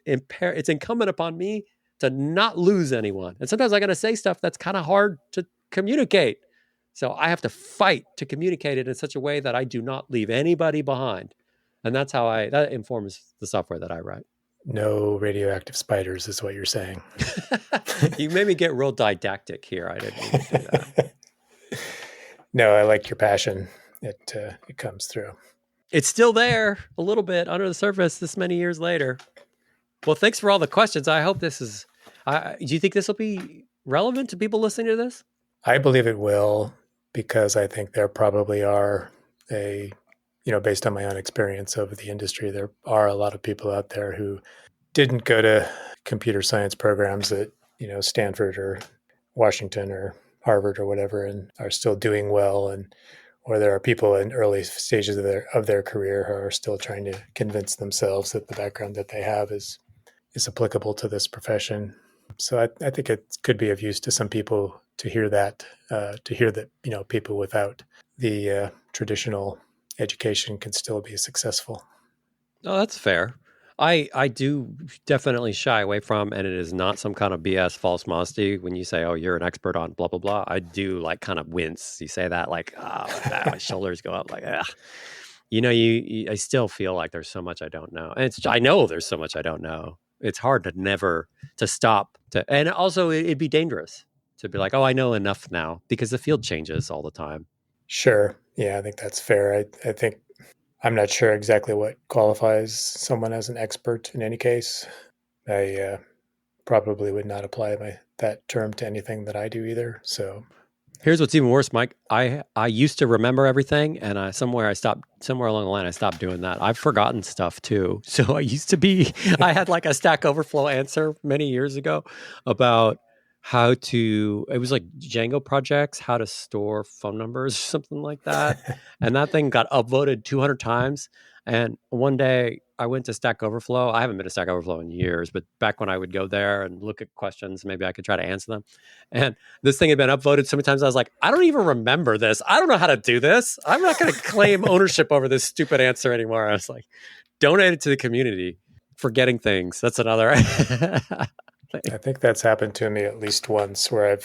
incumbent upon me to not lose anyone. And sometimes I got to say stuff that's kind of hard to communicate. So I have to fight to communicate it in such a way that I do not leave anybody behind. And that's how that informs the software that I write. No radioactive spiders is what you're saying. You made me get real didactic here. I didn't mean to do that. No, I like your passion. It comes through. It's still there a little bit under the surface this many years later. Well, thanks for all the questions. I hope this is. Do you think this will be relevant to people listening to this? I believe it will, because I think there probably are based on my own experience of the industry, there are a lot of people out there who didn't go to computer science programs at, Stanford or Washington or Harvard or whatever, and are still doing well. Or there are people in early stages of their career who are still trying to convince themselves that the background that they have is applicable to this profession. So I think it could be of use to some people to hear that, people without the traditional education can still be successful. Oh, that's fair. I do definitely shy away from, and it is not some kind of BS false modesty when you say, "Oh, you're an expert on blah blah blah." I do like kind of wince. You say that like, my shoulders go up like, ah. I still feel like there's so much I don't know, and I know there's so much I don't know. It's hard to stop and also it'd be dangerous to be like, "Oh, I know enough now," because the field changes all the time. Sure. Yeah, I think that's fair. I think I'm not sure exactly what qualifies someone as an expert in any case. I probably would not apply that term to anything that I do either. So Here's what's even worse, Mike. I used to remember everything, and somewhere along the line I stopped doing that. I've forgotten stuff too. So I had like a Stack Overflow answer many years ago about it was like Django projects, how to store phone numbers or something like that. And that thing got upvoted 200 times. And one day I went to Stack Overflow. I haven't been to Stack Overflow in years, but back when I would go there and look at questions, maybe I could try to answer them. And this thing had been upvoted so many times. I was like, I don't even remember this. I don't know how to do this. I'm not going to claim ownership over this stupid answer anymore. I was like, donate it to the community. Forgetting things. That's another thing. I think that's happened to me at least once, where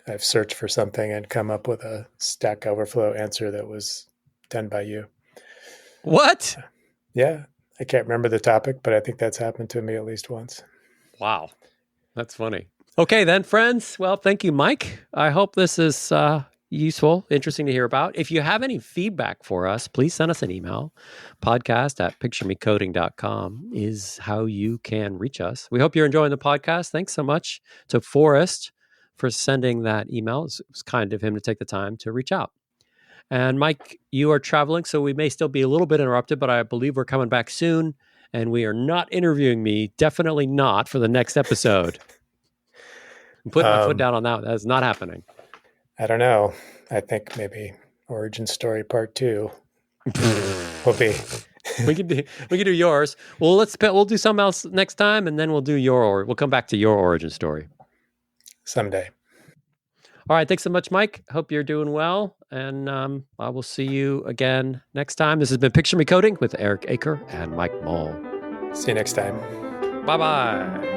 I've searched for something and come up with a Stack Overflow answer that was done by you. What? Yeah, I can't remember the topic, but I think that's happened to me at least once. Wow. That's funny. Okay, then, friends. Well, thank you, Mike. I hope this is useful, interesting to hear about. If you have any feedback for us, please send us an email. podcast@picturemecoding.com is how you can reach us. We hope you're enjoying the podcast. Thanks so much to Forrest for sending that email. It was kind of him to take the time to reach out. And Mike, you are traveling, so we may still be a little bit interrupted, but I believe we're coming back soon. And we are not interviewing me, definitely not for the next episode. I'm putting my foot down on that. That's not happening. I don't know. I think maybe Origin Story Part 2 will be. we can do yours. Well, we'll do something else next time, and then we'll come back to your origin story Someday. All right. Thanks so much, Mike. Hope you're doing well. And I will see you again next time. This has been Picture Me Coding with Erik Aker and Mike Moll. See you next time. Bye-bye.